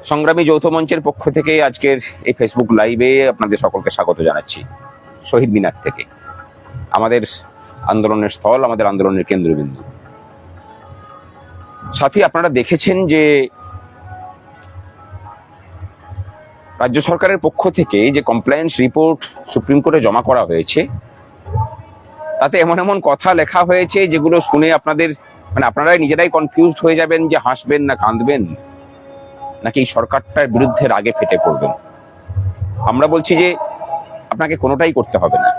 সংগ্রামী যৌথ মঞ্চের পক্ষ থেকে আজকের এই ফেসবুক লাইভে আপনাদের সকলকে স্বাগত জানাচ্ছি শহীদ মিনার থেকে, আমাদের আন্দোলনের স্থল, আমাদের আন্দোলনের কেন্দ্রবিন্দু। সাথী, আপনারা দেখেছেন যে রাজ্য সরকারের পক্ষ থেকে যে কমপ্লেন্স রিপোর্ট সুপ্রিম কোর্টে জমা করা হয়েছে, তাতে এমন এমন কথা লেখা হয়েছে যেগুলো শুনে আপনারাই নিজেরাই কনফিউজড হয়ে যাবেন যে হাসবেন না কাঁদবেন, নাকি এই সরকারটার বিরুদ্ধে রাগে ফেটে পড়বেন। আমরা বলছি যে আপনাকে কোনোটাই করতে হবে না।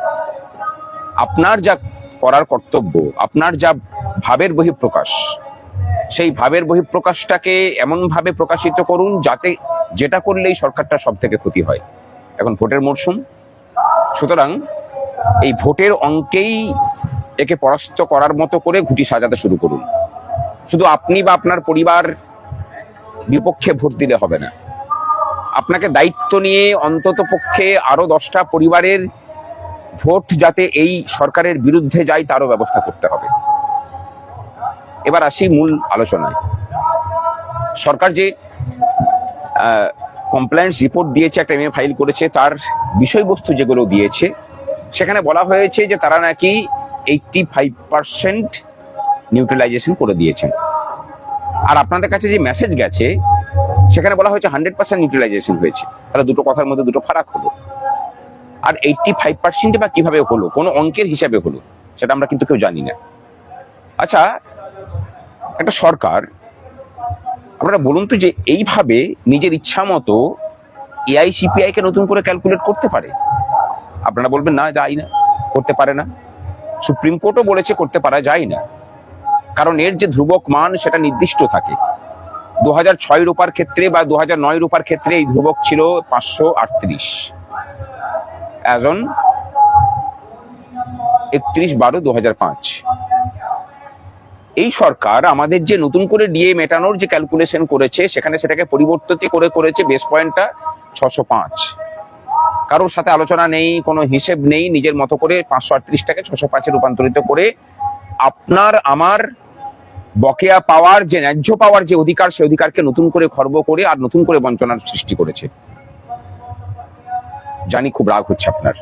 আপনার যা করার কর্তব্য, আপনার যা ভাবের বহিঃপ্রকাশ, সেই ভাবের বহিঃপ্রকাশটাকে এমন ভাবে প্রকাশিত করুন যাতে যেটা করলে এই সরকারটা সব থেকে ক্ষতি হয়। এখন ভোটের মরশুম, সুতরাং এই ভোটের অঙ্কেই একে পরাস্ত করার মতো করে ঘুঁটি সাজাতে শুরু করুন। শুধু আপনি বা আপনার পরিবার বিপক্ষে ভোট দিলে হবে না, আপনাকে দায়িত্ব নিয়ে অন্তত পক্ষে আরো 10টা পরিবারের ভোট যাতে এই সরকারের বিরুদ্ধে যায় তারও ব্যবস্থা করতে হবে। এবার আসি মূল আলোচনায়। সরকার যে কমপ্লেন্স রিপোর্ট দিয়েছে, একটা এমএ ফাইল করেছে, তার বিষয়বস্তু যেগুলো দিয়েছে সেখানে বলা হয়েছে যে তারা নাকি 85% নিউট্রালাইজেশন করে দিয়েছেন। আর আপনাদের কাছে যে মেসেজ গেছে সেখানে বলা হয়েছে 100% নিউট্রালাইজেশন হয়েছে। তাহলে দুটো কথার মধ্যে দুটো ফারাক হলো। আর 85% বা কিভাবে হলো, কোন অঙ্কের হিসাবে হলো, সেটা আমরা কিন্তু কেউ জানি না। আচ্ছা, একটা সরকার, আপনারা বলুন তো, যে এইভাবে নিজের ইচ্ছা মতো এআইসিপিআই কে নতুন করে ক্যালকুলেট করতে পারে? আপনারা বলবেন না, যায় না, করতে পারে না। সুপ্রিম কোর্টও বলেছে করতে পারা যায় না, কারণ এর যে ধ্রুবক মান সেটা নির্দিষ্ট থাকে। 2006 রূপার ক্ষেত্রে বা 2009 রূপার ক্ষেত্রে এই ধ্রুবক ছিল 538, অ্যাজ অন 31/12/2005। এই সরকার আমাদের যে নতুন করে ডিএ মেটানোর যে ক্যালকুলেশন করেছে সেখানে সেটাকে পরিবর্তিত করেছে বেস পয়েন্টটা 605। কারোর সাথে আলোচনা নেই, কোনো হিসেব নেই, নিজের মতো করে 538টাকে 605-এ রূপান্তরিত করে আপনার আমার বকেয়া পাওয়ার, যে ন্যায্য পাওয়ার যে অধিকার, সেই অধিকারকে নতুন করে খর্ব করে আর নতুন করে বঞ্চনার সৃষ্টি করেছে। জানি খুব রাগ হচ্ছে আপনার,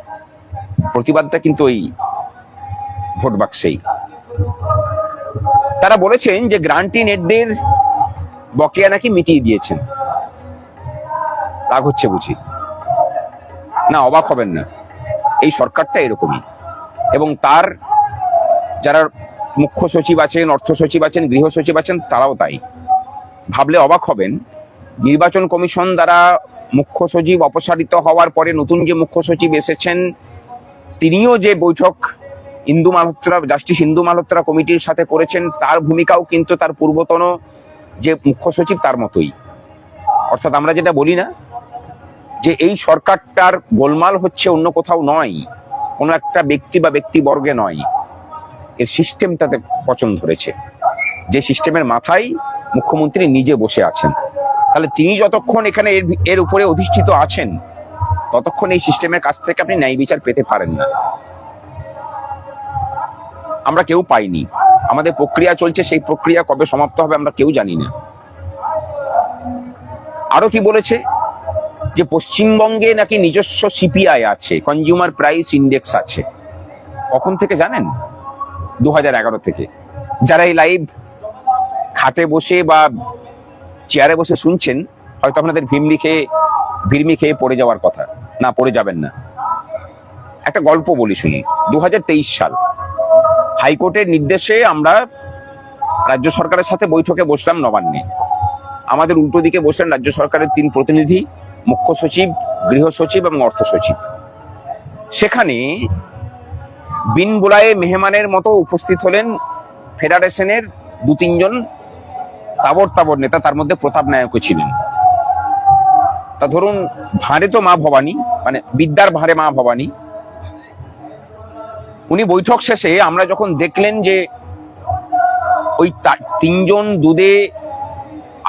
প্রতিবাদটা কিন্তু ওই ভোট বাক্সেই। তারা বলেছেন যে গ্রান্টি নেটদের বকেয়া নাকি মিটিয়ে দিয়েছেন। রাগ হচ্ছে বুঝি? না, অবাক হবেন না, এই সরকারটা এরকমই। এবং তার যারা মুখ্য সচিব আছেন, অর্থ সচিব আছেন, গৃহ সচিব আছেন, তারাও তাই। ভাবলে অবাক হবেন, নির্বাচন কমিশন দ্বারা মুখ্য সচিব অপসারিত হওয়ার পরে নতুন যে মুখ্য সচিব এসেছেন, তিনিও যে বৈঠক জাস্টিস ইন্দু মালহোত্রা কমিটির সাথে করেছেন, তার ভূমিকাও কিন্তু তার পূর্বতন যে মুখ্য সচিব তার মতোই। অর্থাৎ আমরা যেটা বলি না, যে এই সরকারটার গোলমাল হচ্ছে অন্য কোথাও নয়, কোনো একটা ব্যক্তি বা ব্যক্তিবর্গে নয়, এর সিস্টেমটাতে পছন্দ ধরেছে, যে সিস্টেমের মাথায় মুখ্যমন্ত্রী নিজে বসে আছেন। তাহলে তিনি যতক্ষণ এখানে এর উপরে অধিষ্ঠিত আছেন, ততক্ষণ এই সিস্টেমের কাছ থেকে আপনি ন্যায় বিচার পেতে পারেন না। আমরা কেউ পাইনি, আমাদের প্রক্রিয়া চলছে, সেই প্রক্রিয়া কবে সমাপ্ত হবে আমরা কেউ জানি না। আরো কি বলেছে, যে পশ্চিমবঙ্গে নাকি নিজস্ব সিপিআই আছে, কনজিউমার প্রাইস ইন্ডেক্স আছে। কখন থেকে জানেন? 2011 থেকে। যারা এই লাইভ খাটে বসে বা চেয়ারে বসে শুনছেন, হয়তো আপনাদের ভিড়মি খেয়ে পড়ে যাওয়ার কথা। না, পড়ে যাবেন না। একটা গল্প বলি শুনি। 2023 সাল, হাইকোর্টের নির্দেশে আমরা রাজ্য সরকারের সাথে বৈঠকে বসলাম নবান্নে। আমাদের উল্টো দিকে বসলেন রাজ্য সরকারের 3 প্রতিনিধি, মুখ্য সচিব, গৃহ সচিব এবং অর্থ সচিব। সেখানে বিন বোলায়ে মেহমানের মতো উপস্থিত হলেন ফেডারেশনের 2-3 জন তাবর নেতা, তার মধ্যে প্রতাপ নায়কও ছিলেন। তা ধরুন, ভাঁড়ে তো মা ভবানী, মানে বিদ্যার ভাঁড়ে মা ভবানী। উনি বৈঠক শেষে আমরা যখন দেখলেন যে ওই 3 জন দুদে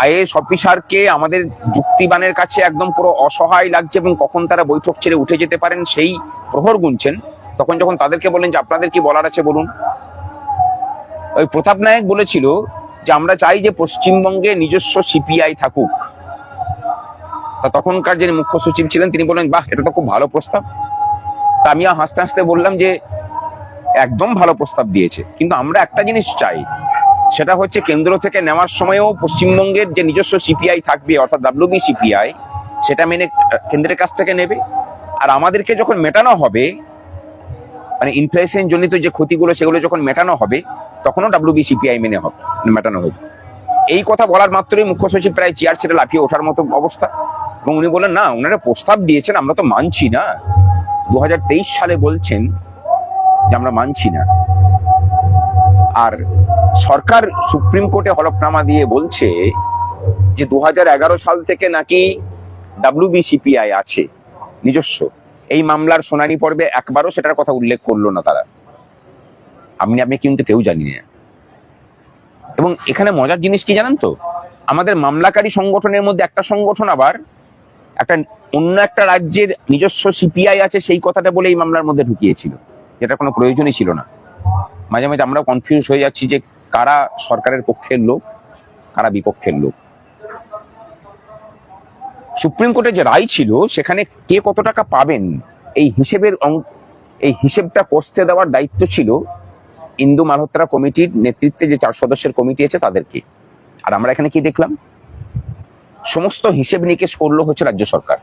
আইএএস অফিসারকে আমাদের যুক্তিবানের কাছে একদম পুরো অসহায় লাগছে এবং কখন তারা বৈঠক ছেড়ে উঠে যেতে পারেন সেই প্রহর গুনছেন, তখন যখন তাদেরকে বললেন যে আপনাদের কি বলার আছে বলুন, ওই প্রতাপ নায়ক বলেছিল যে আমরা চাই যে পশ্চিমবঙ্গে নিজস্ব সিপিআই থাকুক, তা তখনকার যিনি মুখ্য সচিব ছিলেন তিনি বললেন, বাহ, এটা তো খুব ভালো প্রস্তাব। তা আমি হাসতে হাসতে বললাম যে একদম ভালো প্রস্তাব দিয়েছে, কিন্তু আমরা একটা জিনিস চাই, সেটা হচ্ছে কেন্দ্র থেকে নেওয়ার সময়ও পশ্চিমবঙ্গের যে নিজস্ব সিপিআই থাকবে, অর্থাৎ ডাব্লিউবি সিপিআই, সেটা মেনে কেন্দ্রের কাছ থেকে নেবে। আর আমাদেরকে যখন মেটানো হবে, মানে ইনফ্লেশন জনিত যে ক্ষতিগুলো সেগুলো যখন মেটানো হবে, তখনও ডাব্লিউবি সিপিআই মেটানো হবে। এই কথা বলার মাত্রই মুখ্য সচিব প্রায় চেয়ার ছেড়ে লাফিয়ে ওঠার মতো অবস্থা। এবং উনি বললেন, না, ওনারা প্রস্তাব দিয়েছেন, আমরা তো মানছি না। 2023 সালে বলছেন যে আমরা মানছি না। আর সরকার সুপ্রিম কোর্টে হলফনামা দিয়ে বলছে যে 2011 সাল থেকে নাকি ডাব্লিউবি সিপিআই আছে নিজস্ব। এই মামলার শুনানি পর্বে একবারও সেটার কথা উল্লেখ করলো না তারা। আপনি কিন্তু কেউ জানি না। এবং এখানে মজার জিনিস কি জানেন তো, আমাদের মামলাকারী সংগঠনের মধ্যে একটা সংগঠন আবার অন্য একটা রাজ্যের নিজস্ব সিপিআই আছে সেই কথাটা বলে এই মামলার মধ্যে ঢুকিয়েছিল, যেটা কোনো প্রয়োজনই ছিল না। মাঝে মাঝে আমরা কনফিউজ হয়ে যাচ্ছি যে কারা সরকারের পক্ষের লোক, কারা বিপক্ষের লোক। সুপ্রিম কোর্টের যে রায় ছিল সেখানে কে কত টাকা পাবেন এই হিসেবটা কষতে দেওয়ার দায়িত্ব ছিল ইন্দু মালহোত্রা কমিটির নেতৃত্বে যে 4 সদস্যের কমিটি আছে তাদেরকে। আর আমরা এখানে কি দেখলাম, সমস্ত হিসেব নিকেশ করলো হচ্ছে রাজ্য সরকার।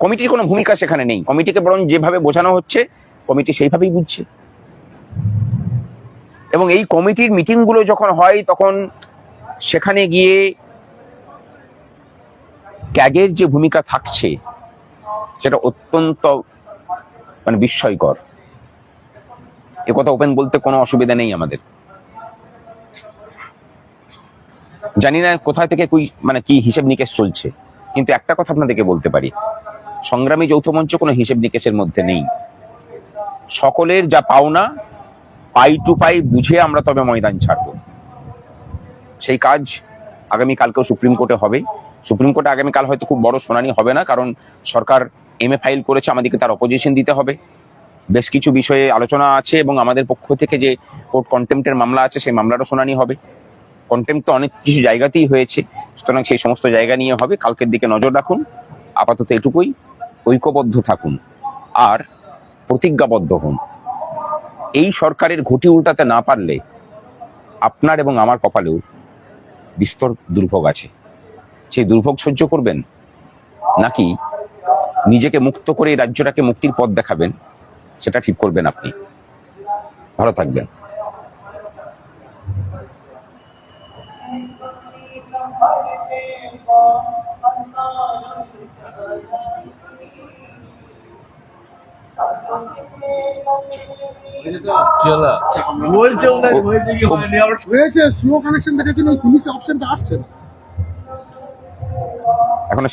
কমিটির কোনো ভূমিকা সেখানে নেই। কমিটিকে বরং যেভাবে বোঝানো হচ্ছে কমিটি সেইভাবেই বুঝছে। এবং এই কমিটির মিটিং গুলো যখন হয় তখন সেখানে গিয়ে ক্যাগের যে ভূমিকা থাকছে সেটা অত্যন্ত বিস্ময়কর। একথা ওপেন বলতে কোনো অসুবিধা নেই আমাদের। জানি না কোথা থেকে কি হিসেব নিকেশ চলছে, কিন্তু একটা কথা আপনাদেরকে বলতে পারি, সংগ্রামী যৌথ মঞ্চ কোনো হিসেব নিকেশের মধ্যে নেই। সকলের যা পাওনা পাই টু পাই বুঝে আমরা তবে ময়দান ছাড়বো। সেই কাজ আগামীকালকেও সুপ্রিম কোর্টে হবে। সুপ্রিম কোর্টে আগামীকাল হয়তো খুব বড় শুনানি হবে না, কারণ সরকার এমএ ফাইল করেছে, আমাদেরকে তার অপোজিশন দিতে হবে। বেশ কিছু বিষয়ে আলোচনা আছে এবং আমাদের পক্ষ থেকে যে কোর্ট কন্টেম্পটের মামলা আছে সেই মামলারও শুনানি হবে। কন্টেম্প তো অনেক কিছু জায়গাতেই হয়েছে, সুতরাং সেই সমস্ত জায়গা নিয়ে হবে। কালকের দিকে নজর রাখুন। আপাতত এটুকুই, ঐক্যবদ্ধ থাকুন আর প্রতিজ্ঞাবদ্ধ হন। এই সরকারের ঘটি উল্টাতে না পারলে আপনার এবং আমার কপালেও বিস্তর দুর্ভোগ আছে। সেই দুর্ভোগ সহ্য করবেন, নাকি নিজেকে মুক্ত করে এই রাজ্যটাকে মুক্তির পথ দেখাবেন, সেটা ঠিক করবেন আপনি। ভালো থাকবেন। হয়েছে স্লো কানেকশন দেখাচ্ছেন, এই পুলিশ অপশনটা আসছে না এখন